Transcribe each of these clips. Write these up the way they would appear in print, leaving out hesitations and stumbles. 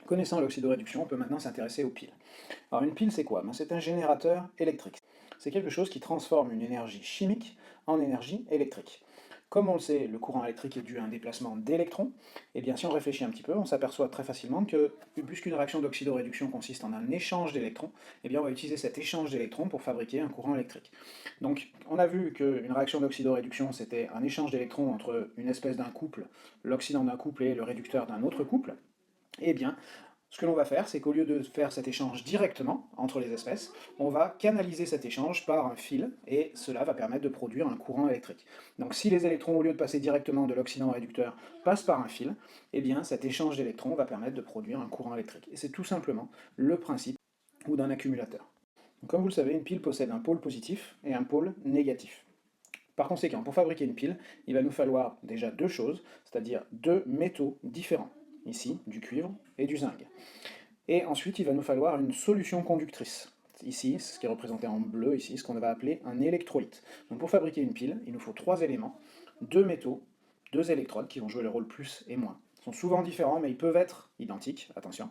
Connaissant l'oxydoréduction, on peut maintenant s'intéresser aux piles. Alors une pile, c'est quoi? C'est un générateur électrique. C'est quelque chose qui transforme une énergie chimique en énergie électrique. Comme on le sait, le courant électrique est dû à un déplacement d'électrons, et bien si on réfléchit un petit peu, on s'aperçoit très facilement que, puisqu'une réaction d'oxydoréduction consiste en un échange d'électrons, eh bien on va utiliser cet échange d'électrons pour fabriquer un courant électrique. Donc on a vu qu'une réaction d'oxydoréduction, c'était un échange d'électrons entre une espèce d'un couple, l'oxydant d'un couple et le réducteur d'un autre couple. Eh bien, ce que l'on va faire, c'est qu'au lieu de faire cet échange directement entre les espèces, on va canaliser cet échange par un fil, et cela va permettre de produire un courant électrique. Donc si les électrons, au lieu de passer directement de l'oxydant au réducteur, passent par un fil, eh bien cet échange d'électrons va permettre de produire un courant électrique. Et c'est tout simplement le principe d'un accumulateur. Donc, comme vous le savez, une pile possède un pôle positif et un pôle négatif. Par conséquent, pour fabriquer une pile, il va nous falloir déjà deux choses, c'est-à-dire deux métaux différents. Ici, du cuivre et du zinc. Et ensuite, il va nous falloir une solution conductrice. Ici, ce qui est représenté en bleu, ici, ce qu'on va appeler un électrolyte. Donc pour fabriquer une pile, il nous faut trois éléments, deux métaux, deux électrodes qui vont jouer le rôle plus et moins. Ils sont souvent différents, mais ils peuvent être identiques, attention.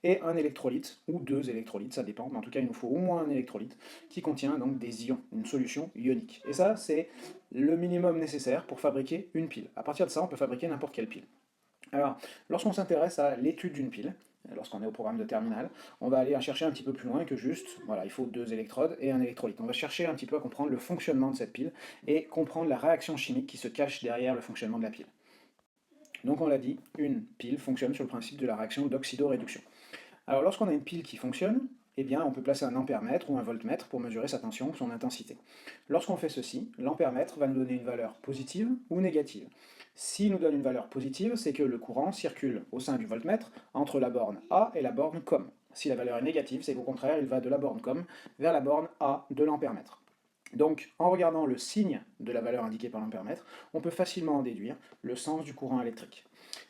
Et un électrolyte, ou deux électrolytes, ça dépend, mais en tout cas il nous faut au moins un électrolyte qui contient donc des ions, une solution ionique. Et ça, c'est le minimum nécessaire pour fabriquer une pile. À partir de ça, on peut fabriquer n'importe quelle pile. Alors, lorsqu'on s'intéresse à l'étude d'une pile, lorsqu'on est au programme de terminale, on va aller chercher un petit peu plus loin que juste, voilà, il faut deux électrodes et un électrolyte. On va chercher un petit peu à comprendre le fonctionnement de cette pile et comprendre la réaction chimique qui se cache derrière le fonctionnement de la pile. Donc on l'a dit, une pile fonctionne sur le principe de la réaction d'oxydoréduction. Alors lorsqu'on a une pile qui fonctionne, eh bien, on peut placer un ampèremètre ou un voltmètre pour mesurer sa tension ou son intensité. Lorsqu'on fait ceci, l'ampèremètre va nous donner une valeur positive ou négative. S'il nous donne une valeur positive, c'est que le courant circule au sein du voltmètre entre la borne A et la borne COM. Si la valeur est négative, c'est qu'au contraire, il va de la borne COM vers la borne A de l'ampèremètre. Donc, en regardant le signe de la valeur indiquée par l'ampèremètre, on peut facilement en déduire le sens du courant électrique.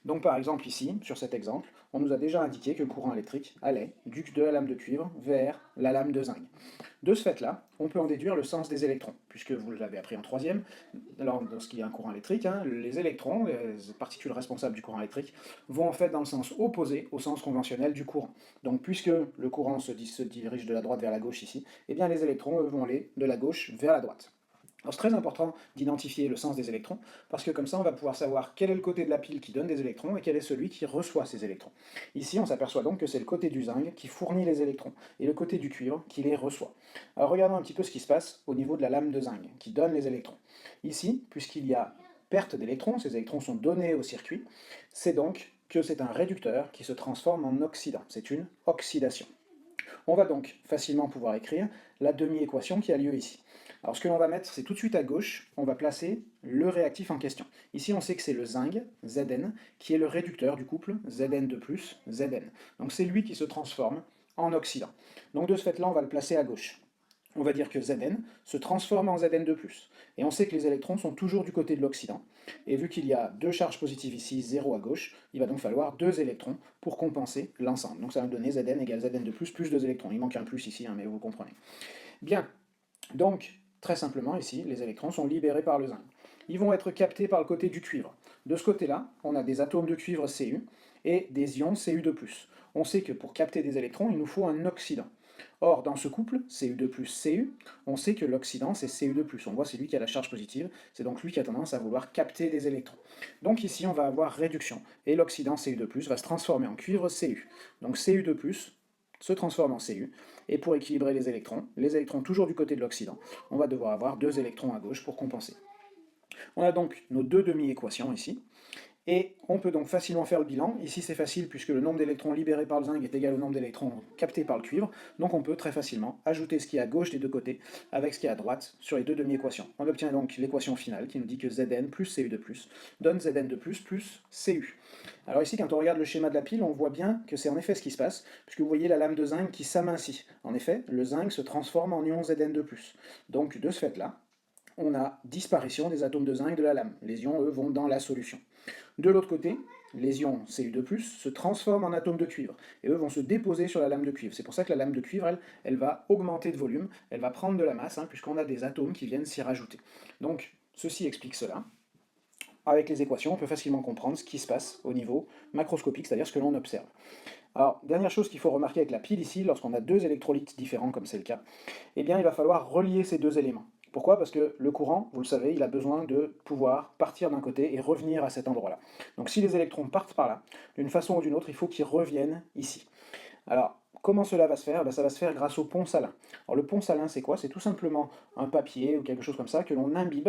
Donc par exemple ici, sur cet exemple, on nous a déjà indiqué que le courant électrique allait de la lame de cuivre vers la lame de zinc. De ce fait-là, on peut en déduire le sens des électrons, puisque vous l'avez appris en troisième, lorsqu'il y a un courant électrique, les électrons, les particules responsables du courant électrique, vont en fait dans le sens opposé au sens conventionnel du courant. Donc puisque le courant se dirige de la droite vers la gauche ici, eh bien les électrons, eux, vont aller de la gauche vers la droite. Alors c'est très important d'identifier le sens des électrons, parce que comme ça on va pouvoir savoir quel est le côté de la pile qui donne des électrons et quel est celui qui reçoit ces électrons. Ici on s'aperçoit donc que c'est le côté du zinc qui fournit les électrons, et le côté du cuivre qui les reçoit. Alors regardons un petit peu ce qui se passe au niveau de la lame de zinc, qui donne les électrons. Ici, puisqu'il y a perte d'électrons, ces électrons sont donnés au circuit, c'est donc que c'est un réducteur qui se transforme en oxydant, c'est une oxydation. On va donc facilement pouvoir écrire la demi-équation qui a lieu ici. Alors ce que l'on va mettre, c'est tout de suite à gauche, on va placer le réactif en question. Ici on sait que c'est le zinc, Zn, qui est le réducteur du couple Zn2+, Zn. Donc c'est lui qui se transforme en oxydant. Donc de ce fait-là, on va le placer à gauche. On va dire que Zn se transforme en Zn2+. Et on sait que les électrons sont toujours du côté de l'oxydant. Et vu qu'il y a deux charges positives ici, 0 à gauche, il va donc falloir deux électrons pour compenser l'ensemble. Donc ça va nous donner Zn égale Zn2+, plus 2 électrons. Il manque un plus ici, mais vous comprenez. Bien, donc très simplement ici, les électrons sont libérés par le zinc. Ils vont être captés par le côté du cuivre. De ce côté-là, on a des atomes de cuivre Cu et des ions Cu2+. On sait que pour capter des électrons, il nous faut un oxydant. Or, dans ce couple, Cu2+, Cu, on sait que l'oxydant, c'est Cu2+. On voit c'est lui qui a la charge positive, c'est donc lui qui a tendance à vouloir capter des électrons. Donc ici, on va avoir réduction, et l'oxydant Cu2+, va se transformer en cuivre Cu. Donc Cu2+, se transforme en Cu, et pour équilibrer les électrons toujours du côté de l'oxydant, on va devoir avoir deux électrons à gauche pour compenser. On a donc nos deux demi-équations ici, et on peut donc facilement faire le bilan. Ici c'est facile puisque le nombre d'électrons libérés par le zinc est égal au nombre d'électrons captés par le cuivre, donc on peut très facilement ajouter ce qui est à gauche des deux côtés avec ce qui est à droite sur les deux demi-équations. On obtient donc l'équation finale qui nous dit que Zn plus Cu2+ donne Zn2+, plus Cu. Alors ici, quand on regarde le schéma de la pile, on voit bien que c'est en effet ce qui se passe, puisque vous voyez la lame de zinc qui s'amincit. En effet, le zinc se transforme en ion Zn2+. Donc de ce fait-là, on a disparition des atomes de zinc de la lame. Les ions, eux, vont dans la solution. De l'autre côté, les ions Cu2+, se transforment en atomes de cuivre, et eux vont se déposer sur la lame de cuivre. C'est pour ça que la lame de cuivre, elle va augmenter de volume, elle va prendre de la masse, puisqu'on a des atomes qui viennent s'y rajouter. Donc, ceci explique cela. Avec les équations, on peut facilement comprendre ce qui se passe au niveau macroscopique, c'est-à-dire ce que l'on observe. Alors, dernière chose qu'il faut remarquer avec la pile ici, lorsqu'on a deux électrolytes différents, comme c'est le cas, eh bien il va falloir relier ces deux éléments. Pourquoi? Parce que le courant, vous le savez, il a besoin de pouvoir partir d'un côté et revenir à cet endroit-là. Donc si les électrons partent par là, d'une façon ou d'une autre, il faut qu'ils reviennent ici. Alors, comment cela va se faire? Ben, ça va se faire grâce au pont salin. Alors le pont salin, c'est quoi? C'est tout simplement un papier ou quelque chose comme ça que l'on imbibe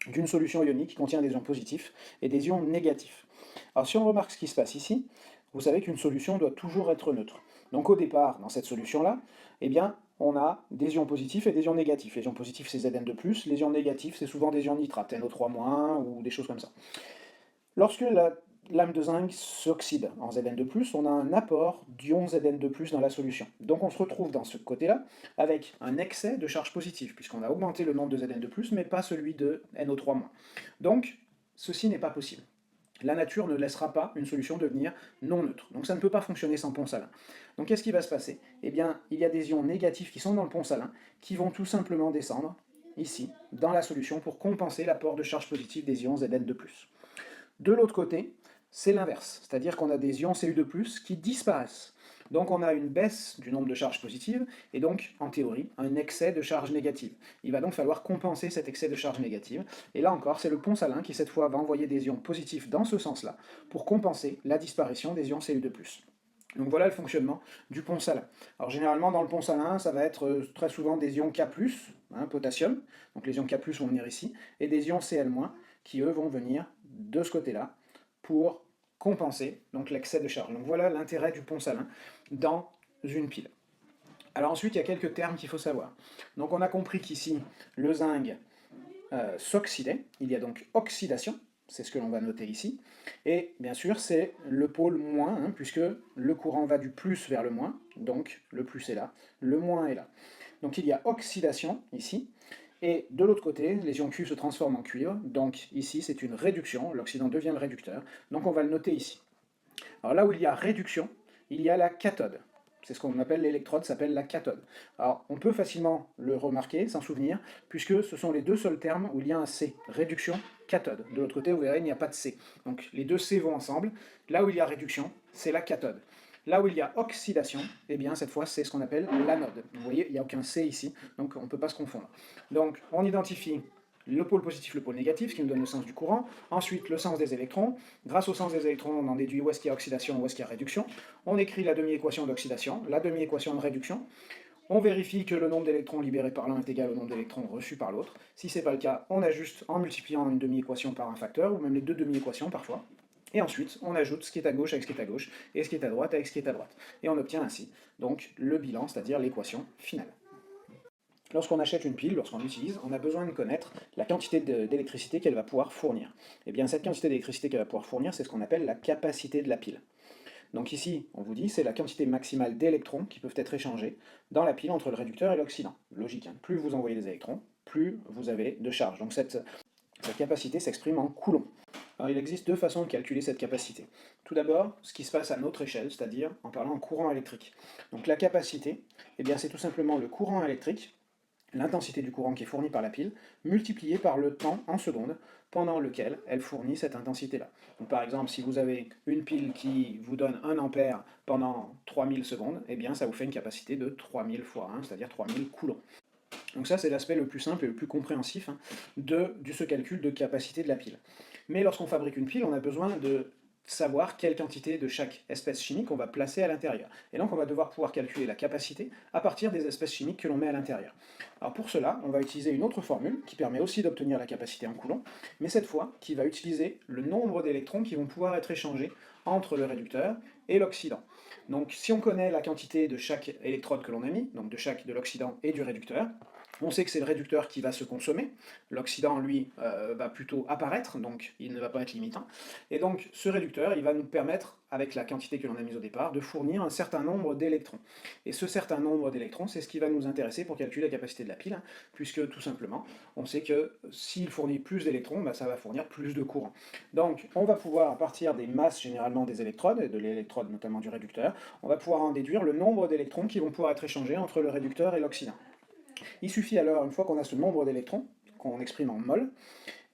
d'une solution ionique qui contient des ions positifs et des ions négatifs. Alors si on remarque ce qui se passe ici, vous savez qu'une solution doit toujours être neutre. Donc au départ, dans cette solution-là, eh bien, on a des ions positifs et des ions négatifs. Les ions positifs, c'est Zn2+, les ions négatifs, c'est souvent des ions nitrates, NO3- ou des choses comme ça. Lorsque la lame de zinc s'oxyde en Zn2+, on a un apport d'ions Zn2+, dans la solution. Donc on se retrouve dans ce côté-là avec un excès de charge positive, puisqu'on a augmenté le nombre de Zn2+, mais pas celui de NO3-. Donc ceci n'est pas possible. La nature ne laissera pas une solution devenir non neutre. Donc ça ne peut pas fonctionner sans pont salin. Donc qu'est-ce qui va se passer? Eh bien, il y a des ions négatifs qui sont dans le pont salin, qui vont tout simplement descendre, ici, dans la solution, pour compenser l'apport de charge positive des ions Zn2+. De l'autre côté, c'est l'inverse, c'est-à-dire qu'on a des ions Cu2+, qui disparaissent. Donc on a une baisse du nombre de charges positives, et donc, en théorie, un excès de charge négative. Il va donc falloir compenser cet excès de charge négative, et là encore, c'est le pont salin qui, cette fois, va envoyer des ions positifs dans ce sens-là, pour compenser la disparition des ions Cu2+. Donc voilà le fonctionnement du pont salin. Alors généralement, dans le pont salin, ça va être très souvent des ions K+, potassium, donc les ions K+, vont venir ici, et des ions Cl-, qui eux vont venir de ce côté-là pour compenser donc l'excès de charge. Donc voilà l'intérêt du pont salin dans une pile. Alors ensuite, il y a quelques termes qu'il faut savoir. Donc on a compris qu'ici, le zinc s'oxydait, il y a donc oxydation, c'est ce que l'on va noter ici, et bien sûr c'est le pôle moins, puisque le courant va du plus vers le moins, donc le plus est là, le moins est là. Donc il y a oxydation ici, et de l'autre côté, les ions Q se transforment en cuivre, donc ici c'est une réduction, l'oxydant devient le réducteur, donc on va le noter ici. Alors là où il y a réduction, il y a la cathode. C'est ce qu'on appelle l'électrode, s'appelle la cathode. Alors on peut facilement le remarquer, s'en souvenir, puisque ce sont les deux seuls termes où il y a un C, réduction, cathode. De l'autre côté, vous verrez, il n'y a pas de C. Donc les deux C vont ensemble. Là où il y a réduction, c'est la cathode. Là où il y a oxydation, eh bien cette fois c'est ce qu'on appelle l'anode. Vous voyez, il n'y a aucun C ici, donc on ne peut pas se confondre. Donc on identifie le pôle positif, le pôle négatif, ce qui nous donne le sens du courant. Ensuite, le sens des électrons. Grâce au sens des électrons, on en déduit où est-ce qu'il y a oxydation, où est-ce qu'il y a réduction. On écrit la demi-équation d'oxydation, la demi-équation de réduction. On vérifie que le nombre d'électrons libérés par l'un est égal au nombre d'électrons reçus par l'autre. Si ce n'est pas le cas, on ajuste en multipliant une demi-équation par un facteur, ou même les deux demi-équations parfois. Et ensuite, on ajoute ce qui est à gauche avec ce qui est à gauche, et ce qui est à droite avec ce qui est à droite. Et on obtient ainsi donc le bilan, c'est-à-dire l'équation finale. Lorsqu'on achète une pile, lorsqu'on l'utilise, on a besoin de connaître la quantité d'électricité qu'elle va pouvoir fournir. Et bien cette quantité d'électricité qu'elle va pouvoir fournir, c'est ce qu'on appelle la capacité de la pile. Donc ici, on vous dit, c'est la quantité maximale d'électrons qui peuvent être échangés dans la pile entre le réducteur et l'oxydant. Logique, plus vous envoyez des électrons, plus vous avez de charge. Donc cette capacité s'exprime en coulombs. Alors il existe deux façons de calculer cette capacité. Tout d'abord, ce qui se passe à notre échelle, c'est-à-dire en parlant en courant électrique. Donc la capacité, eh bien c'est tout simplement le courant électrique, l'intensité du courant qui est fourni par la pile, multipliée par le temps en secondes pendant lequel elle fournit cette intensité-là. Donc par exemple, si vous avez une pile qui vous donne 1 ampère pendant 3000 secondes, eh bien ça vous fait une capacité de 3000 fois 1, c'est-à-dire 3000 coulombs. Donc ça, c'est l'aspect le plus simple et le plus compréhensif de ce calcul de capacité de la pile. Mais lorsqu'on fabrique une pile, on a besoin de savoir quelle quantité de chaque espèce chimique on va placer à l'intérieur. Et donc on va devoir pouvoir calculer la capacité à partir des espèces chimiques que l'on met à l'intérieur. Alors pour cela, on va utiliser une autre formule qui permet aussi d'obtenir la capacité en coulomb, mais cette fois qui va utiliser le nombre d'électrons qui vont pouvoir être échangés entre le réducteur et l'oxydant. Donc si on connaît la quantité de chaque électrode que l'on a mis, donc de l'oxydant et du réducteur, on sait que c'est le réducteur qui va se consommer, l'oxydant lui va plutôt apparaître, donc il ne va pas être limitant, et donc ce réducteur il va nous permettre, avec la quantité que l'on a mise au départ, de fournir un certain nombre d'électrons. Et ce certain nombre d'électrons, c'est ce qui va nous intéresser pour calculer la capacité de la pile, puisque tout simplement, on sait que s'il fournit plus d'électrons, ça va fournir plus de courant. Donc on va pouvoir, à partir des masses généralement des électrodes, et de l'électrode notamment du réducteur, on va pouvoir en déduire le nombre d'électrons qui vont pouvoir être échangés entre le réducteur et l'oxydant. Il suffit alors, une fois qu'on a ce nombre d'électrons, qu'on exprime en mol,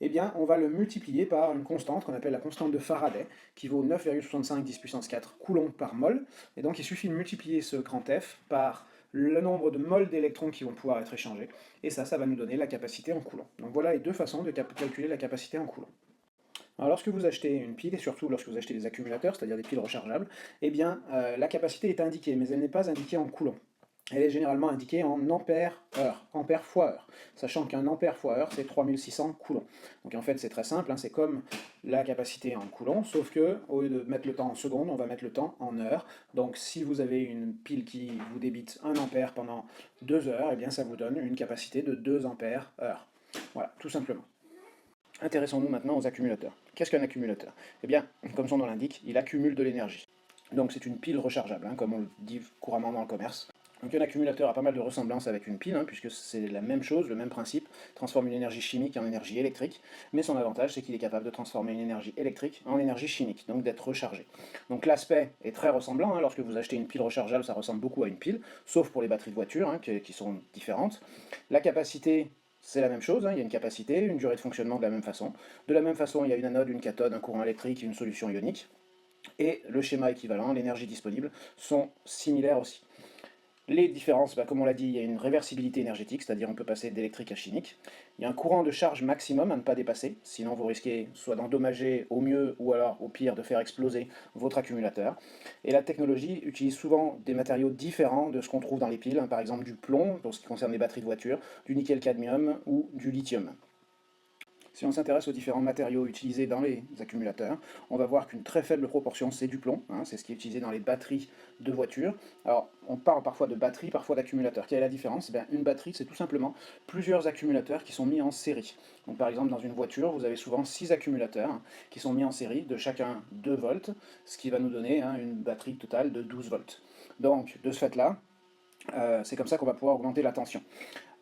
eh bien on va le multiplier par une constante qu'on appelle la constante de Faraday, qui vaut 9,65 10 puissance 4 coulombs par mol, et donc il suffit de multiplier ce grand F par le nombre de moles d'électrons qui vont pouvoir être échangés, et ça va nous donner la capacité en coulomb. Donc voilà les deux façons de calculer la capacité en coulomb. Alors lorsque vous achetez une pile, et surtout lorsque vous achetez des accumulateurs, c'est-à-dire des piles rechargeables, eh bien la capacité est indiquée, mais elle n'est pas indiquée en coulomb. Elle est généralement indiquée en ampères-heure, ampères fois heure, sachant qu'un ampère fois heure, c'est 3600 coulombs. Donc en fait, c'est très simple, hein, c'est comme la capacité en coulomb, sauf que au lieu de mettre le temps en secondes, on va mettre le temps en heures. Donc si vous avez une pile qui vous débite 1 ampère pendant 2 heures, eh bien ça vous donne une capacité de 2 ampères heure. Voilà, tout simplement. Intéressons-nous maintenant aux accumulateurs. Qu'est-ce qu'un accumulateur? Eh bien, comme son nom l'indique, il accumule de l'énergie. Donc c'est une pile rechargeable, hein, comme on le dit couramment dans le commerce. Donc un accumulateur a pas mal de ressemblances avec une pile, hein, puisque c'est la même chose, le même principe, transforme une énergie chimique en énergie électrique, mais son avantage c'est qu'il est capable de transformer une énergie électrique en énergie chimique, donc d'être rechargé. Donc l'aspect est très ressemblant, hein, lorsque vous achetez une pile rechargeable, ça ressemble beaucoup à une pile, sauf pour les batteries de voiture, hein, qui sont différentes. La capacité, c'est la même chose, hein, il y a une capacité, une durée de fonctionnement de la même façon. De la même façon, il y a une anode, une cathode, un courant électrique et une solution ionique. Et le schéma équivalent, l'énergie disponible, sont similaires aussi. Les différences, comme on l'a dit, il y a une réversibilité énergétique, c'est-à-dire on peut passer d'électrique à chimique. Il y a un courant de charge maximum à ne pas dépasser, sinon vous risquez soit d'endommager au mieux ou alors au pire de faire exploser votre accumulateur. Et la technologie utilise souvent des matériaux différents de ce qu'on trouve dans les piles, hein, par exemple du plomb, pour ce qui concerne les batteries de voiture, du nickel-cadmium ou du lithium. Si on s'intéresse aux différents matériaux utilisés dans les accumulateurs, on va voir qu'une très faible proportion c'est du plomb, hein, c'est ce qui est utilisé dans les batteries de voitures. Alors on parle parfois de batterie, parfois d'accumulateur. Quelle est la différence? Une batterie c'est tout simplement plusieurs accumulateurs qui sont mis en série. Donc par exemple dans une voiture vous avez souvent 6 accumulateurs qui sont mis en série de chacun 2 volts, ce qui va nous donner une batterie totale de 12 volts. Donc de ce fait là, c'est comme ça qu'on va pouvoir augmenter la tension.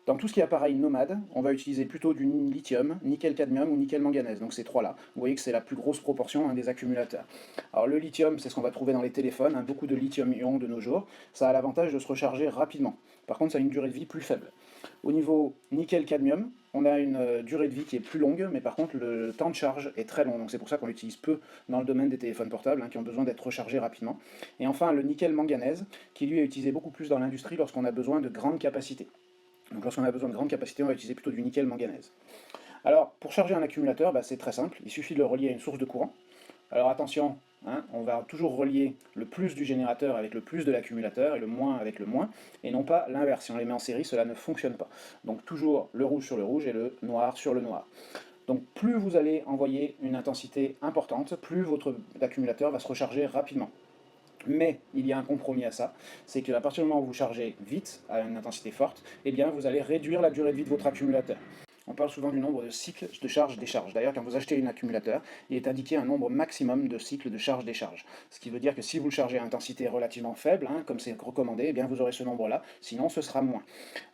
Dans tout ce qui est appareil nomade, on va utiliser plutôt du lithium, nickel-cadmium ou nickel-manganèse, donc ces trois-là. Vous voyez que c'est la plus grosse proportion des accumulateurs. Alors le lithium, c'est ce qu'on va trouver dans les téléphones, beaucoup de lithium-ion de nos jours. Ça a l'avantage de se recharger rapidement. Par contre, ça a une durée de vie plus faible. Au niveau nickel-cadmium, on a une durée de vie qui est plus longue, mais par contre le temps de charge est très long, donc c'est pour ça qu'on l'utilise peu dans le domaine des téléphones portables, qui ont besoin d'être rechargés rapidement. Et enfin le nickel-manganèse, qui lui est utilisé beaucoup plus dans l'industrie lorsqu'on a besoin de grandes capacités. Donc lorsqu'on a besoin de grande capacité, on va utiliser plutôt du nickel-manganèse. Alors, pour charger un accumulateur, c'est très simple, il suffit de le relier à une source de courant. Alors attention, on va toujours relier le plus du générateur avec le plus de l'accumulateur et le moins avec le moins, et non pas l'inverse. Si on les met en série, cela ne fonctionne pas. Donc toujours le rouge sur le rouge et le noir sur le noir. Donc plus vous allez envoyer une intensité importante, plus votre accumulateur va se recharger rapidement. Mais il y a un compromis à ça, c'est qu'à partir du moment où vous chargez vite, à une intensité forte, eh bien vous allez réduire la durée de vie de votre accumulateur. On parle souvent du nombre de cycles de charge-décharge. D'ailleurs, quand vous achetez un accumulateur, il est indiqué un nombre maximum de cycles de charge-décharge. Ce qui veut dire que si vous le chargez à intensité relativement faible, comme c'est recommandé, eh bien vous aurez ce nombre-là, sinon ce sera moins.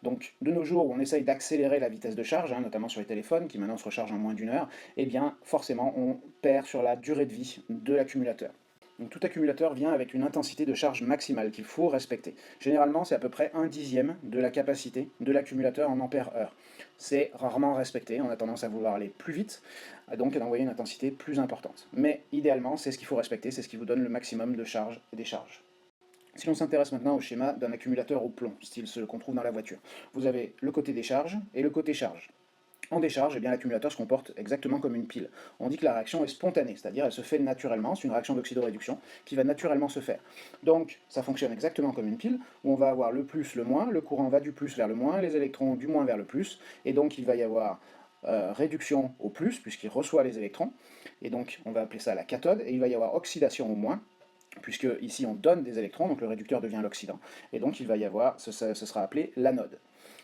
Donc de nos jours où on essaye d'accélérer la vitesse de charge, notamment sur les téléphones, qui maintenant se rechargent en moins d'une heure, eh bien forcément on perd sur la durée de vie de l'accumulateur. Donc tout accumulateur vient avec une intensité de charge maximale qu'il faut respecter. Généralement, c'est à peu près 1/10 de la capacité de l'accumulateur en ampères-heure. C'est rarement respecté, on a tendance à vouloir aller plus vite, donc d'envoyer une intensité plus importante. Mais idéalement, c'est ce qu'il faut respecter, c'est ce qui vous donne le maximum de charge et décharge. Si l'on s'intéresse maintenant au schéma d'un accumulateur au plomb, style ce qu'on trouve dans la voiture, vous avez le côté décharge et le côté charge. En décharge, l'accumulateur se comporte exactement comme une pile. On dit que la réaction est spontanée, c'est-à-dire elle se fait naturellement, c'est une réaction d'oxydoréduction qui va naturellement se faire. Donc ça fonctionne exactement comme une pile, où on va avoir le plus, le moins, le courant va du plus vers le moins, les électrons du moins vers le plus, et donc il va y avoir réduction au plus, puisqu'il reçoit les électrons, et donc on va appeler ça la cathode, et il va y avoir oxydation au moins, puisque ici on donne des électrons, donc le réducteur devient l'oxydant, et donc il va y avoir, ce sera appelé l'anode,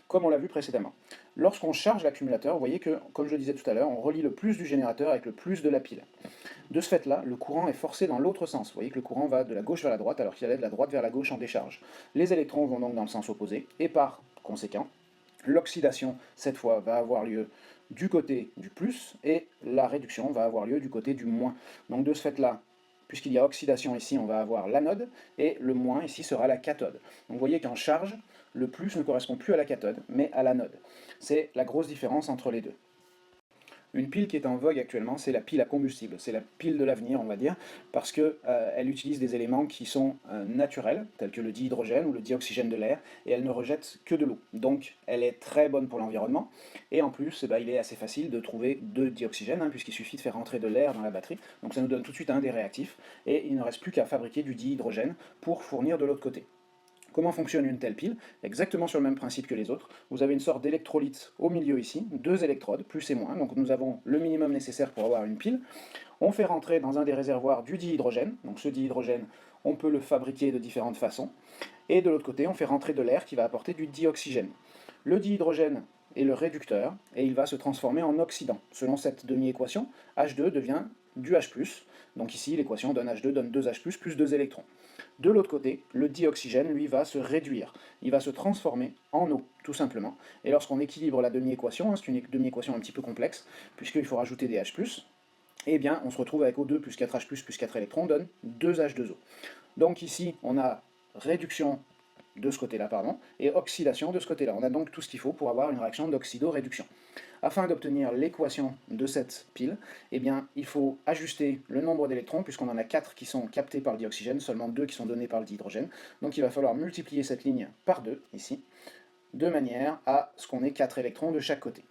comme on l'a vu précédemment. Lorsqu'on charge l'accumulateur, vous voyez que, comme je le disais tout à l'heure, on relie le plus du générateur avec le plus de la pile. De ce fait-là, le courant est forcé dans l'autre sens. Vous voyez que le courant va de la gauche vers la droite, alors qu'il allait de la droite vers la gauche en décharge. Les électrons vont donc dans le sens opposé, et par conséquent, l'oxydation, cette fois, va avoir lieu du côté du plus, et la réduction va avoir lieu du côté du moins. Donc de ce fait-là, puisqu'il y a oxydation ici, on va avoir l'anode, et le moins ici sera la cathode. Donc vous voyez qu'en charge, le plus ne correspond plus à la cathode, mais à l'anode. C'est la grosse différence entre les deux. Une pile qui est en vogue actuellement, c'est la pile à combustible, c'est la pile de l'avenir, on va dire, parce que elle utilise des éléments qui sont naturels, tels que le dihydrogène ou le dioxygène de l'air, et elle ne rejette que de l'eau. Donc elle est très bonne pour l'environnement, et en plus, il est assez facile de trouver de dioxygène, puisqu'il suffit de faire rentrer de l'air dans la batterie, donc ça nous donne tout de suite un des réactifs, et il ne reste plus qu'à fabriquer du dihydrogène pour fournir de l'autre côté. Comment fonctionne une telle pile? Exactement sur le même principe que les autres. Vous avez une sorte d'électrolyte au milieu ici, deux électrodes, plus et moins, donc nous avons le minimum nécessaire pour avoir une pile. On fait rentrer dans un des réservoirs du dihydrogène, donc ce dihydrogène, on peut le fabriquer de différentes façons, et de l'autre côté, on fait rentrer de l'air qui va apporter du dioxygène. Le dihydrogène est le réducteur, et il va se transformer en oxydant. Selon cette demi-équation, H2 devient du H+, donc ici l'équation donne H2 donne 2H+, plus 2 électrons. De l'autre côté, le dioxygène, lui, va se réduire. Il va se transformer en eau, tout simplement. Et lorsqu'on équilibre la demi-équation, c'est une demi-équation un petit peu complexe, puisqu'il faut rajouter des H+, eh bien, on se retrouve avec O2 plus 4H+, plus 4 électrons, donne 2H2O. Donc ici, on a réduction de ce côté-là, pardon, et oxydation de ce côté-là. On a donc tout ce qu'il faut pour avoir une réaction d'oxydoréduction. Afin d'obtenir l'équation de cette pile, eh bien, il faut ajuster le nombre d'électrons, puisqu'on en a 4 qui sont captés par le dioxygène, seulement 2 qui sont donnés par le dihydrogène. Donc il va falloir multiplier cette ligne par 2, ici, de manière à ce qu'on ait 4 électrons de chaque côté.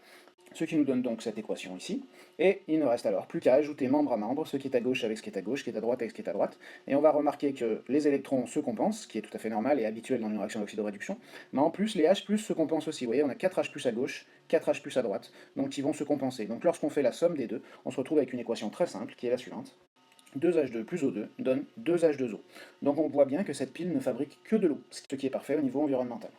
Ce qui nous donne donc cette équation ici, et il ne reste alors plus qu'à ajouter membre à membre, ce qui est à gauche avec ce qui est à gauche, ce qui est à droite avec ce qui est à droite, et on va remarquer que les électrons se compensent, ce qui est tout à fait normal et habituel dans une réaction d'oxydoréduction, mais en plus les H+, se compensent aussi. Vous voyez, on a 4H+ à gauche, 4H+ à droite, donc ils vont se compenser. Donc lorsqu'on fait la somme des deux, on se retrouve avec une équation très simple, qui est la suivante. 2H2 plus O2 donne 2H2O. Donc on voit bien que cette pile ne fabrique que de l'eau, ce qui est parfait au niveau environnemental.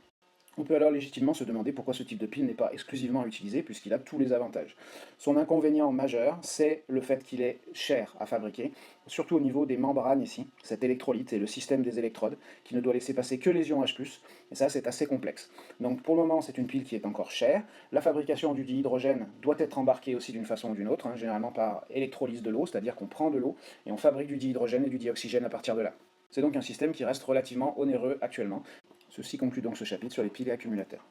On peut alors légitimement se demander pourquoi ce type de pile n'est pas exclusivement utilisé, puisqu'il a tous les avantages. Son inconvénient majeur, c'est le fait qu'il est cher à fabriquer, surtout au niveau des membranes ici, cet électrolyte et le système des électrodes, qui ne doit laisser passer que les ions H+, et ça c'est assez complexe. Donc pour le moment c'est une pile qui est encore chère, la fabrication du dihydrogène doit être embarquée aussi d'une façon ou d'une autre, généralement par électrolyse de l'eau, c'est-à-dire qu'on prend de l'eau et on fabrique du dihydrogène et du dioxygène à partir de là. C'est donc un système qui reste relativement onéreux actuellement. Ceci conclut donc ce chapitre sur les piles et accumulateurs.